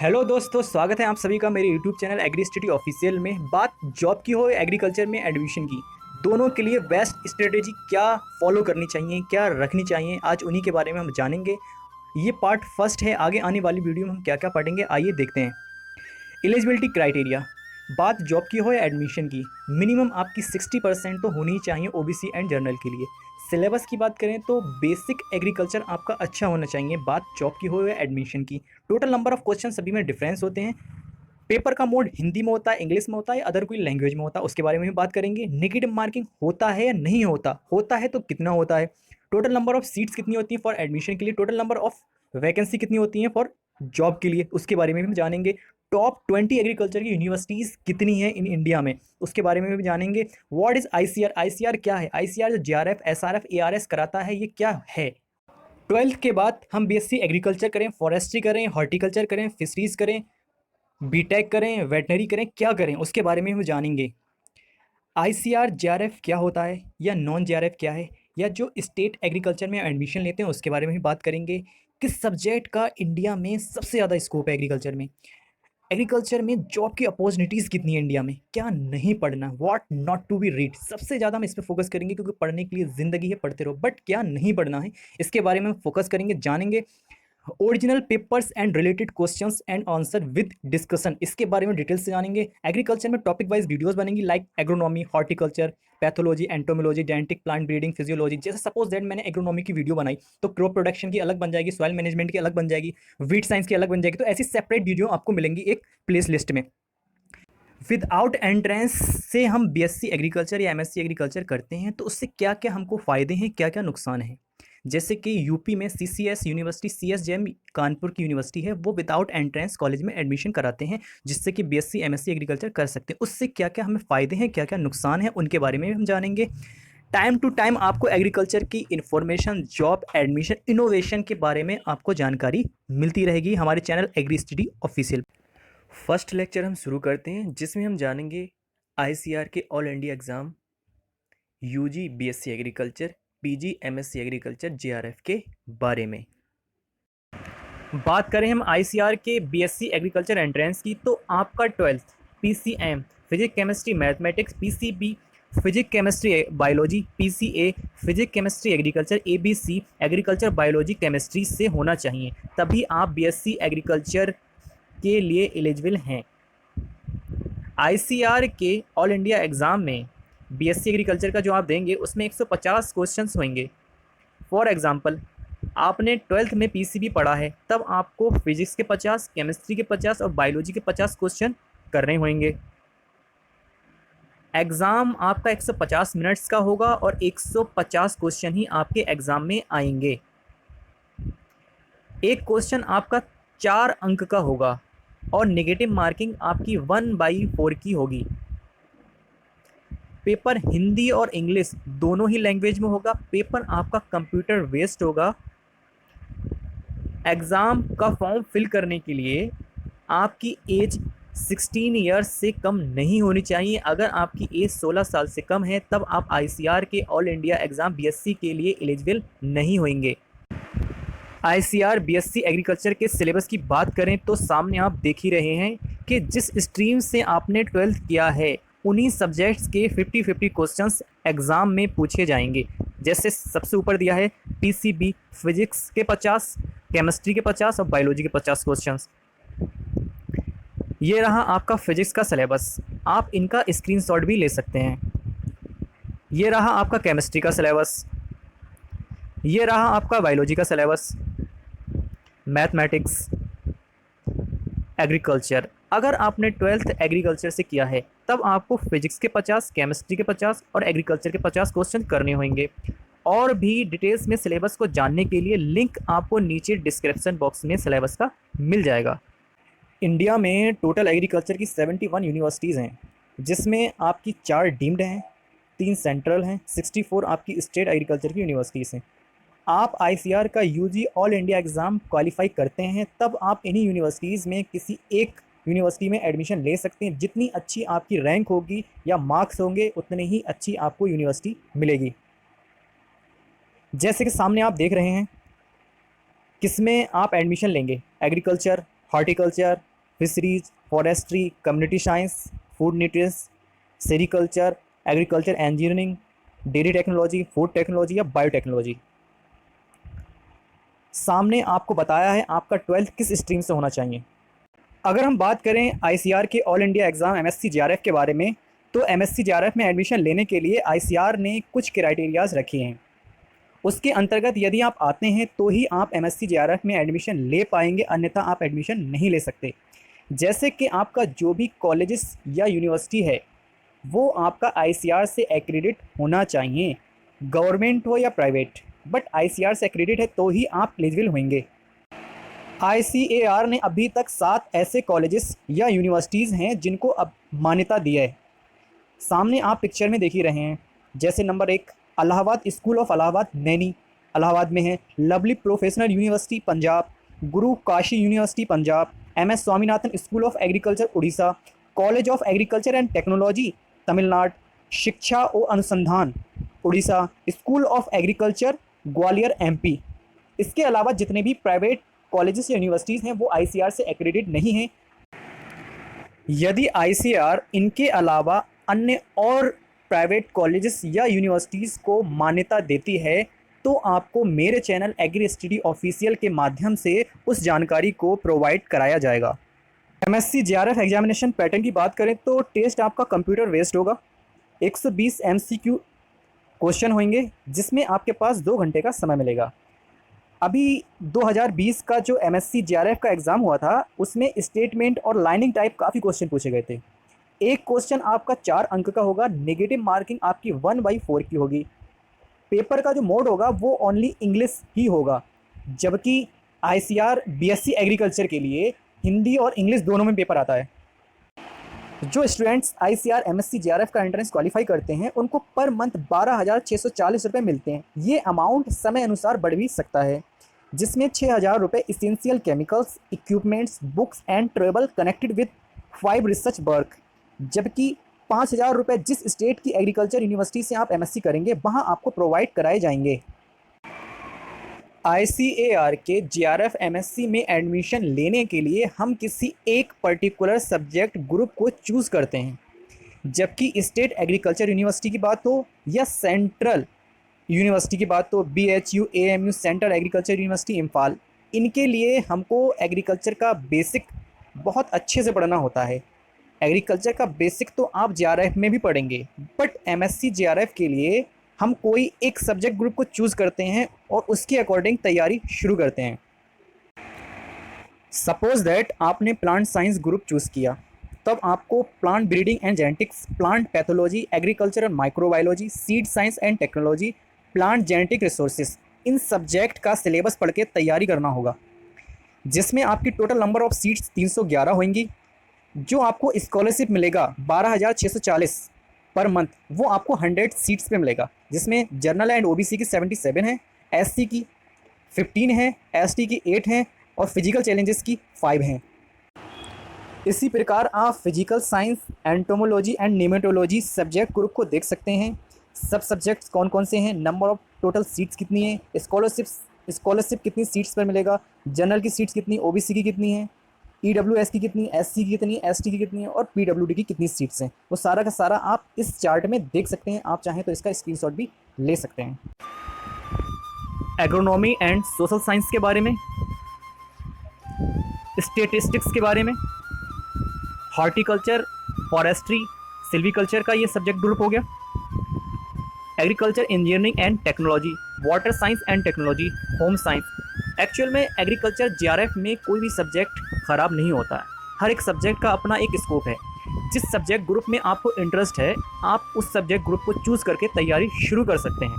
Hello दोस्तों, स्वागत है आप सभी का मेरे YouTube channel agri study official में। बात जॉब की हो या एग्रीकल्चर में एडमिशन की, दोनों के लिए बेस्ट स्ट्रेटेजी क्या फॉलो करनी चाहिए, क्या रखनी चाहिए, आज उन्हीं के बारे में हम जानेंगे। ये पार्ट फर्स्ट है। आगे आने वाली वीडियो में हम क्या क्या पढ़ेंगे, आइए देखते हैं। Eligibility criteria. बात जॉब की हो या एडमिशन की, मिनिमम आपकी 60% तो होनी ही चाहिए ओबीसी एंड जनरल के लिए। सिलेबस की बात करें तो बेसिक एग्रीकल्चर आपका अच्छा होना चाहिए, बात जॉब की हो या एडमिशन की। टोटल नंबर ऑफ क्वेश्चन सभी में डिफरेंस होते हैं। पेपर का मोड हिंदी में होता है, इंग्लिश में होता है या अदर कोई लैंग्वेज में होता है, उसके बारे में भी बात करेंगे। नेगेटिव मार्किंग होता है या नहीं होता, होता है तो कितना होता है। टोटल नंबर ऑफ सीट्स कितनी होती है फॉर एडमिशन के लिए, टोटल नंबर ऑफ वैकेंसी कितनी होती है फॉर जॉब के लिए, उसके बारे में भी हम जानेंगे। टॉप 20 एग्रीकल्चर की यूनिवर्सिटीज़ कितनी है इन इंडिया में, उसके बारे में भी जानेंगे। व्हाट इज आईसीआर, आईसीआर क्या है, आईसीआर जो जेआरएफ एसआरएफ एआरएस कराता है, ये क्या है। 12th के बाद हम बीएससी एग्रीकल्चर करें, फॉरेस्ट्री करें, हॉर्टिकल्चर करें, फिशरीज करें, बीटेक करें, वेटनरी करें, क्या करें, उसके बारे में हम जानेंगे। आईसीआर जेआरएफ क्या होता है या नॉन जेआरएफ क्या है, या जो स्टेट एग्रीकल्चर में एडमिशन लेते हैं उसके बारे में भी बात करेंगे। किस सब्जेक्ट का इंडिया में सबसे ज़्यादा स्कोप है एग्रीकल्चर में, एग्रीकल्चर में जॉब की अपॉर्चुनिटीज़ कितनी है इंडिया में, क्या नहीं पढ़ना, what not to be read, सबसे ज़्यादा हम इस पर फोकस करेंगे क्योंकि पढ़ने के लिए ज़िंदगी है, पढ़ते रहो, बट क्या नहीं पढ़ना है, इसके बारे में फोकस करेंगे, जानेंगे। Original papers and related questions and answer with discussion, इसके बारे में डिटेल से जानेंगे। एग्रीकल्चर में टॉपिक वाइज वीडियोस बनेंगी, like agronomy, horticulture, pathology, entomology, genetic, plant breeding, physiology. जैसे सपोज दैट मैंने एग्रोनॉमी की वीडियो बनाई तो क्रॉप प्रोडक्शन की अलग बन जाएगी, सॉइल मैनेजमेंट की अलग बन जाएगी, वीट साइंस की अलग बन जाएगी। तो ऐसी सेपरेट वीडियो आपको मिलेंगी एक प्लेस लिस्ट में। विदाउट एंट्रेंस से हम बीएससी एग्रीकल्चर या एमएससी एग्रीकल्चर करते हैं तो उससे क्या क्या हमको फ़ायदे हैं, क्या क्या नुकसान हैं। जैसे कि यूपी में सीसीएस यूनिवर्सिटी, सीएसजेएम कानपुर की यूनिवर्सिटी है, वो विदाउट एंट्रेंस कॉलेज में एडमिशन कराते हैं जिससे कि बीएससी एमएससी एग्रीकल्चर कर सकते हैं। उससे क्या क्या हमें फ़ायदे हैं, क्या क्या नुकसान हैं, उनके बारे में भी हम जानेंगे। टाइम टू टाइम आपको एग्रीकल्चर की इन्फॉर्मेशन, जॉब, एडमिशन, इनोवेशन के बारे में आपको जानकारी मिलती रहेगी हमारे channel agri study official. First lecture हम शुरू करते हैं जिसमें हम जानेंगे आईसीआर के all India exam, UG BSc agriculture, PG MSc agriculture JRF के बारे में। बात करें हम आईसीआर के बीएससी एग्रीकल्चर एंट्रेंस की तो आपका 12th PCM physics chemistry mathematics, PCB physics chemistry biology, PCA physics chemistry agriculture, ABC agriculture biology chemistry से होना चाहिए, तभी आप बीएससी एग्रीकल्चर के लिए एलिजिबल हैं। आईसीआर के ऑल इंडिया एग्ज़ाम में बीएससी एग्रीकल्चर का जो आप देंगे उसमें 150 क्वेश्चंस होंगे। फॉर एग्जांपल, आपने 12th में पीसीबी पढ़ा है, तब आपको फिजिक्स के 50, केमिस्ट्री के 50 और बायोलॉजी के 50 क्वेश्चन करने होंगे। एग्ज़ाम आपका 150 मिनट्स का होगा और 150 क्वेश्चन ही आपके एग्ज़ाम में आएंगे। एक क्वेश्चन आपका 4 अंक का होगा और नेगेटिव मार्किंग आपकी 1/4 की होगी। पेपर हिंदी और इंग्लिश दोनों ही लैंग्वेज में होगा। पेपर आपका कंप्यूटर बेस्ड होगा। एग्ज़ाम का फॉर्म फिल करने के लिए आपकी एज 16 ईयर्स से कम नहीं होनी चाहिए। अगर आपकी एज 16 साल से कम है तब आप आईसीआर के ऑल इंडिया एग्ज़ाम बीएससी के लिए एलिजिबल नहीं होंगे। आईसीआर बीएससी एग्रीकल्चर के सिलेबस की बात करें तो सामने आप देख ही रहे हैं कि जिस स्ट्रीम से आपने 12th किया है उन्हीं सब्जेक्ट्स के 50-50 क्वेश्चंस एग्ज़ाम में पूछे जाएंगे। जैसे सबसे ऊपर दिया है पीसीबी फिजिक्स के 50, केमिस्ट्री के 50 और बायोलॉजी के 50 क्वेश्चंस। ये रहा आपका फिजिक्स का सिलेबस, आप इनका स्क्रीनशॉट भी ले सकते हैं। ये रहा आपका केमिस्ट्री का सिलेबस, ये रहा आपका बायोलॉजी का सिलेबस, मैथमेटिक्स, एग्रीकल्चर। अगर आपने 12th एग्रीकल्चर से किया है तब आपको फिजिक्स के 50, केमिस्ट्री के 50 और एग्रीकल्चर के 50 क्वेश्चन करने होंगे। और भी डिटेल्स में सिलेबस को जानने के लिए लिंक आपको नीचे डिस्क्रिप्शन बॉक्स में सिलेबस का मिल जाएगा। इंडिया में टोटल एग्रीकल्चर की 71 यूनिवर्सिटीज़ हैं, जिसमें आपकी 4 डीम्ड हैं, 3 सेंट्रल हैं, 64 आपकी स्टेट एग्रीकल्चर की यूनिवर्सिटीज़ हैं। आप आईसीआर का UG all India exam qualify करते हैं तब आप इन्हीं यूनिवर्सिटीज़ में किसी एक यूनिवर्सिटी में एडमिशन ले सकते हैं। जितनी अच्छी आपकी रैंक होगी या मार्क्स होंगे उतनी ही अच्छी आपको यूनिवर्सिटी मिलेगी। जैसे कि सामने आप देख रहे हैं, किसमें आप एडमिशन लेंगे, agriculture, horticulture, fisheries, forestry, community science, food nutrients, sericulture, agriculture engineering, dairy technology, food technology या बायोटेक्नोलॉजी। सामने आपको बताया है आपका 12th किस स्ट्रीम से होना चाहिए। अगर हम बात करें आईसीआर के all India exam MSc JRF के बारे में, तो एमएससी जेआरएफ में एडमिशन लेने के लिए आईसीआर ने कुछ क्राइटेरियाज़ रखे हैं। उसके अंतर्गत यदि आप आते हैं तो ही आप एमएससी जेआरएफ में एडमिशन ले पाएंगे, अन्यथा आप एडमिशन नहीं ले सकते। जैसे कि आपका जो भी कॉलेजेस या यूनिवर्सिटी है वो आपका आईसीआर से एक्रेडिट होना चाहिए, गवर्नमेंट हो या प्राइवेट, बट आईसीआर से एक्रेडिट है तो ही आप एलिजिबल होंगे। आईसीएआर ने अभी तक 7 ऐसे कॉलेजेस या यूनिवर्सिटीज़ हैं जिनको अब मान्यता दी है। सामने आप पिक्चर में देख ही रहे हैं। जैसे number 1 Allahabad school of Allahabad Naini Allahabad में है, lovely professional university Punjab, Guru Kashi university Punjab, MS Swaminathan school of agriculture Orissa, college of agriculture and technology Tamil Nadu, शिक्षा और अनुसंधान Orissa, school of agriculture Gwalior MP. इसके अलावा जितने भी प्राइवेट कॉलेजेस या यूनिवर्सिटीज़ हैं वो आईसीआर से एक्रेडिट नहीं हैं। यदि आईसीआर इनके अलावा अन्य और प्राइवेट कॉलेजेस या यूनिवर्सिटीज़ को मान्यता देती है तो आपको मेरे चैनल एग्री स्टडी ऑफिशियल के माध्यम से उस जानकारी को प्रोवाइड कराया जाएगा। एमएससी जेआरएफ एग्जामिनेशन पैटर्न की बात करें तो टेस्ट आपका कंप्यूटर बेस्ड होगा। 120 एमसीक्यू क्वेश्चन होंगे जिसमें आपके पास 2 घंटे का समय मिलेगा। अभी 2020 का जो एमएससी जेआरएफ का एग्ज़ाम हुआ था उसमें स्टेटमेंट और लाइनिंग टाइप काफ़ी क्वेश्चन पूछे गए थे। एक क्वेश्चन आपका 4 अंक का होगा, नेगेटिव मार्किंग आपकी 1/4 की होगी। पेपर का जो मोड होगा वो ओनली इंग्लिश ही होगा, जबकि आईसीआर बीएससी एग्रीकल्चर के लिए हिंदी और इंग्लिश दोनों में पेपर आता है। जो स्टूडेंट्स आईसीआर एमएससी जेआरएफ का एंट्रेंस क्वालिफाई करते हैं उनको पर मंथ 12,640 रुपये मिलते हैं। ये अमाउंट समय अनुसार बढ़ भी सकता है, जिसमें 6,000 रुपये essential chemicals, equipments, books and travel connected with 5 research work, जबकि 5,000 रुपये जिस स्टेट की एग्रीकल्चर यूनिवर्सिटी से आप एमएससी करेंगे वहां आपको प्रोवाइड कराए जाएंगे। आईसीएआर के जेआरएफ एमएससी में एडमिशन लेने के लिए हम किसी एक पर्टिकुलर सब्जेक्ट ग्रुप को चूज़ करते हैं, जबकि स्टेट एग्रीकल्चर यूनिवर्सिटी की बात हो या सेंट्रल यूनिवर्सिटी की बात हो, BHU, AMU, central agriculture university Imphal, इनके लिए हमको एग्रीकल्चर का बेसिक बहुत अच्छे से पढ़ना होता है। एग्रीकल्चर का बेसिक तो आप जेआरएफ में भी पढ़ेंगे, बट एमएससी जेआरएफ के लिए हम कोई एक सब्जेक्ट ग्रुप को चूज़ करते हैं और उसके अकॉर्डिंग तैयारी शुरू करते हैं। सपोज दैट आपने प्लांट साइंस ग्रुप चूज़ किया, तब आपको plant breeding and genetics, plant pathology, agriculture and microbiology, seed science and technology, plant genetic resources, in subject का सिलेबस पढ़ के तैयारी करना होगा, जिसमें आपकी टोटल नंबर ऑफ सीट्स 311 होंगी। जो आपको स्कॉलरशिप मिलेगा 12,640 पर मंथ, वो आपको 100 सीट्स पे मिलेगा, जिसमें जर्नल एंड ओबीसी की 77 है, एससी की 15 है, एसटी की 8 हैं और फिजिकल चैलेंजेस की 5 हैं। इसी प्रकार आप physical science, entomology and nematology subject group को देख सकते हैं। सब सब्जेक्ट्स कौन कौन से हैं, नंबर ऑफ टोटल सीट्स कितनी है, स्कॉलरशिप कितनी सीट्स पर मिलेगा, जनरल की सीट्स कितनी, ओबीसी की कितनी है, ईडब्ल्यूएस की कितनी, एससी की कितनी, एसटी की कितनी है और पीडब्ल्यूडी की कितनी सीट्स हैं, वो सारा का सारा आप इस चार्ट में देख सकते हैं। आप चाहें तो इसका स्क्रीनशॉट भी ले सकते हैं। एग्रोनॉमी एंड सोशल साइंस के बारे में, स्टेटिस्टिक्स के बारे में, हॉर्टिकल्चर, फॉरेस्ट्री, सिल्वीकल्चर का ये सब्जेक्ट ग्रुप हो गया। Agriculture engineering and technology, water science and technology, home science. Actual में एग्रीकल्चर जेआरएफ में कोई भी सब्जेक्ट ख़राब नहीं होता है, हर एक सब्जेक्ट का अपना एक स्कोप है। जिस सब्जेक्ट ग्रुप में आपको इंटरेस्ट है आप उस सब्जेक्ट ग्रुप को चूज़ करके तैयारी शुरू कर सकते हैं।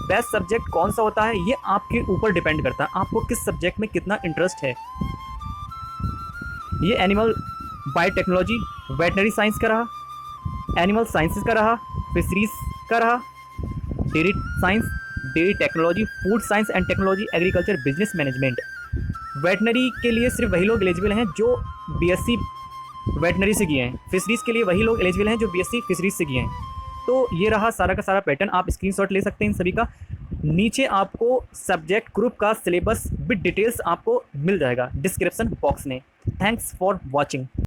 बेस्ट सब्जेक्ट कौन सा होता है ये आपके ऊपर डिपेंड करता है, आपको किस सब्जेक्ट में कितना इंटरेस्ट है। ये एनिमल बायोटेक्नोलॉजी, वेटनरी साइंस का रहा, एनिमल साइंसेस का रहा, फिशरीज का रहा, dairy science, dairy technology, food science and technology, agriculture business management. Veterinary के लिए सिर्फ वही लोग एलिजिबल हैं जो बीएससी वेटनरी से किए हैं, फिशरीज़ के लिए वही लोग एलिजिबल हैं जो बीएससी फिशरीज़ से किए हैं। तो ये रहा सारा का सारा पैटर्न, आप स्क्रीनशॉट ले सकते हैं इन सभी का। नीचे आपको सब्जेक्ट ग्रुप का सिलेबस विद डिटेल्स आपको मिल जाएगा डिस्क्रिप्शन बॉक्स में। Thanks for watching.